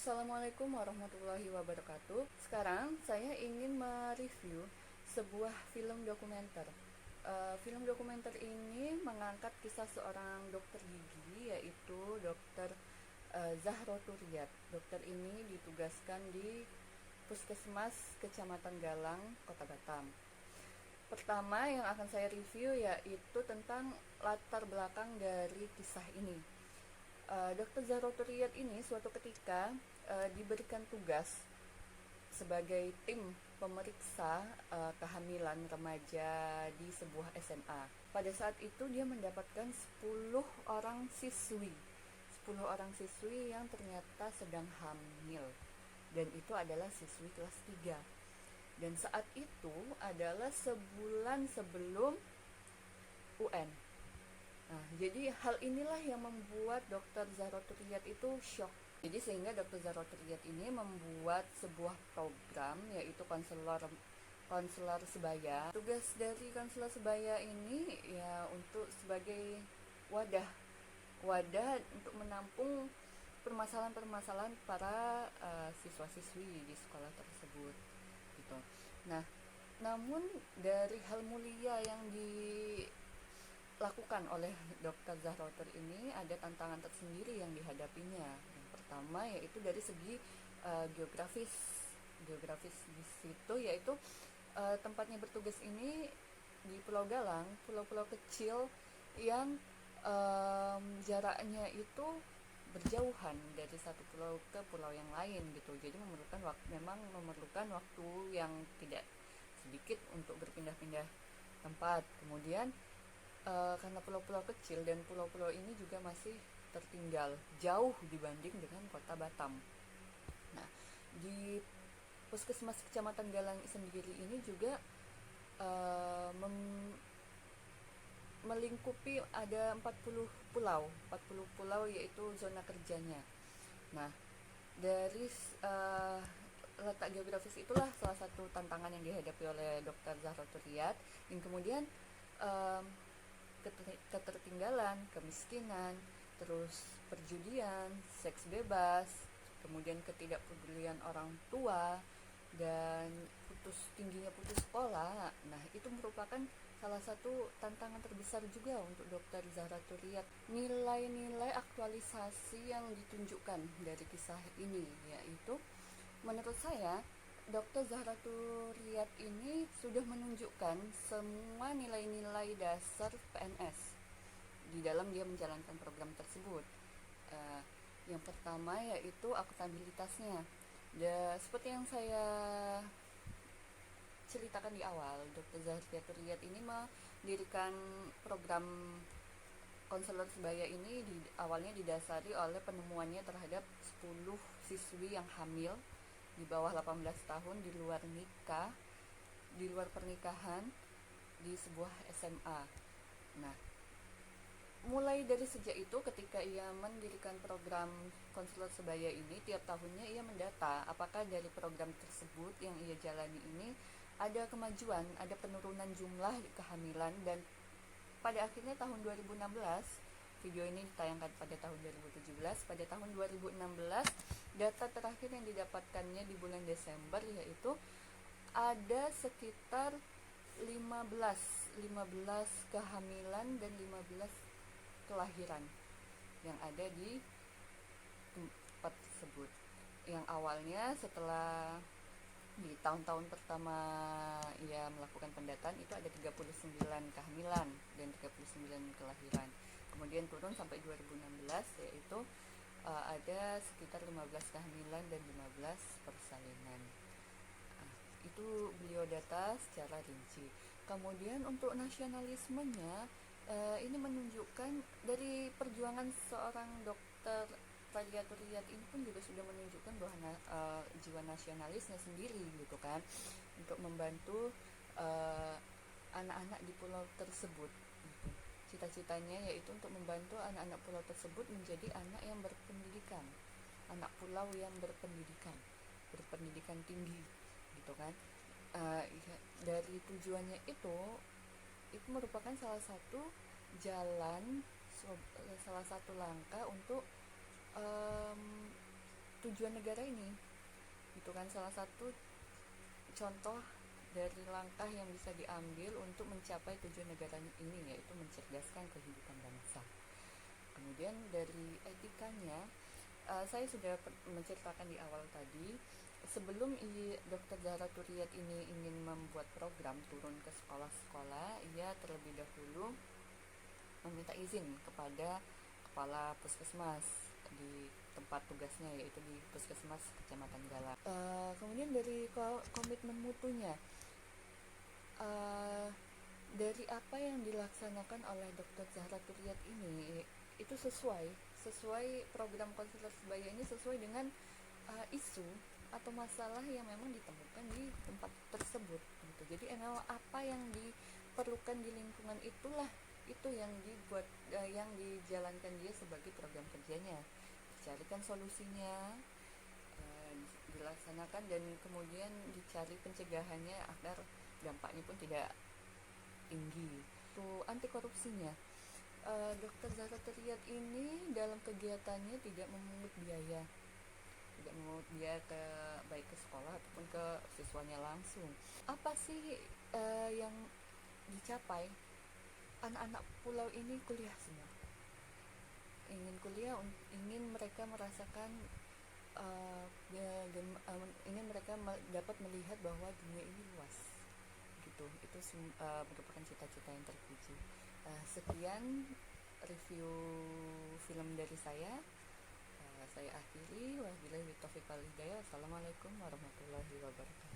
Assalamualaikum warahmatullahi wabarakatuh. Sekarang saya ingin mereview sebuah film dokumenter. Film dokumenter ini mengangkat kisah seorang dokter gigi, yaitu Dokter Zahro Turiyat. Dokter ini ditugaskan di Puskesmas Kecamatan Galang, Kota Batam. Pertama yang akan saya review yaitu tentang latar belakang dari kisah ini. Dr. Zahro Turiyat ini suatu ketika diberikan tugas sebagai tim pemeriksa kehamilan remaja di sebuah SMA. Pada saat itu dia mendapatkan 10 orang siswi. 10 orang siswi yang ternyata sedang hamil. Dan itu adalah siswi kelas 3. Dan saat itu adalah sebulan sebelum UN. Nah, jadi hal inilah yang membuat Dr. Zahro Turiyat itu shock. Jadi sehingga Dr. Zahro Turiyat ini membuat sebuah program, yaitu konselor sebaya. Tugas dari konselor sebaya ini ya untuk sebagai wadah untuk menampung permasalahan-permasalahan para siswa-siswi di sekolah tersebut gitu. Nah, namun dari hal mulia yang dilakukan oleh Dr. Zahro ini ada tantangan tersendiri yang dihadapinya. Yang pertama yaitu dari segi geografis di situ, yaitu tempatnya bertugas ini di Pulau Galang, pulau-pulau kecil yang jaraknya itu berjauhan dari satu pulau ke pulau yang lain gitu. Jadi memang memerlukan waktu yang tidak sedikit untuk berpindah-pindah tempat. Kemudian karena pulau-pulau kecil dan pulau-pulau ini juga masih tertinggal jauh dibanding dengan kota Batam. Nah, di Puskesmas Kecamatan Galang sendiri ini juga melingkupi ada 40 pulau yaitu zona kerjanya. Nah, dari letak geografis itulah salah satu tantangan yang dihadapi oleh Dr. Zahro Turiyat, yang kemudian ketertinggalan, kemiskinan, terus perjudian, seks bebas, kemudian ketidakpedulian orang tua, dan tingginya putus sekolah. Nah, itu merupakan salah satu tantangan terbesar juga untuk Dr. Zahro Turiyat. Nilai-nilai aktualisasi yang ditunjukkan dari kisah ini yaitu, menurut saya Dr. Zahro Turiyat ini sudah menunjukkan semua nilai-nilai dasar PNS di dalam dia menjalankan program tersebut. Yang pertama yaitu akuntabilitasnya. Seperti yang saya ceritakan di awal, Dr. Zahro Turiyat ini mendirikan program konselor sebaya ini awalnya didasari oleh penemuannya terhadap 10 siswi yang hamil di bawah 18 tahun di luar pernikahan di sebuah SMA. Nah, mulai dari sejak itu ketika ia mendirikan program konselor sebaya ini, tiap tahunnya ia mendata apakah dari program tersebut yang ia jalani ini ada kemajuan, ada penurunan jumlah kehamilan. Dan pada akhirnya tahun 2016, video ini ditayangkan pada tahun 2017, pada tahun 2016 data terakhir yang didapatkannya di bulan Desember yaitu ada sekitar 15 kehamilan dan 15 kelahiran yang ada di tempat tersebut. Yang awalnya setelah di tahun-tahun pertama ia melakukan pendataan itu ada 39 kehamilan dan 39 kelahiran. Kemudian turun sampai 2016 yaitu ada sekitar 15 kehamilan dan 15 persalinan. Itu beliau data secara rinci. Kemudian untuk nasionalismenya, ini menunjukkan dari perjuangan seorang dokter Zahro Turiyat ini pun juga sudah menunjukkan bahwa jiwa nasionalisnya sendiri gitu kan, untuk membantu anak-anak di pulau tersebut gitu. Cita-citanya yaitu untuk membantu anak-anak pulau tersebut menjadi anak yang berpendidikan, anak pulau yang berpendidikan tinggi gitu kan. Dari tujuannya itu merupakan salah satu jalan, salah satu langkah untuk tujuan negara ini. Itu kan salah satu contoh dari langkah yang bisa diambil untuk mencapai tujuan negara ini, yaitu mencerdaskan kehidupan bangsa. Kemudian dari etikanya, saya sudah menceritakan di awal tadi, sebelum Dr. Zahra Turiyat ini ingin membuat program turun ke sekolah-sekolah, ia terlebih dahulu meminta izin kepada kepala puskesmas di tempat tugasnya, yaitu di puskesmas Kecamatan Galang. Kemudian dari komitmen mutunya, dari apa yang dilaksanakan oleh Dr. Zahra Turiyat ini, itu sesuai program konselor sebaya ini, sesuai dengan isu atau masalah yang memang ditemukan di tempat tersebut gitu. Jadi apa yang diperlukan di lingkungan itu yang dibuat, yang dijalankan dia sebagai program kerjanya, dicarikan solusinya, dilaksanakan, dan kemudian dicari pencegahannya agar dampaknya pun tidak tinggi. Itu anti korupsinya, Dr. Zahra Turiyat ini dalam kegiatannya tidak memungut biaya baik ke sekolah ataupun ke siswanya langsung. Apa sih yang dicapai? Anak-anak pulau ini kuliah semua, ingin kuliah, ingin mereka merasakan, ingin mereka dapat melihat bahwa dunia ini luas gitu. Itu merupakan cita-cita yang terpuji. Sekian review film dari saya. Saya akhiri. Wabillahi taufiq wal hidayah. Assalamualaikum warahmatullahi wabarakatuh.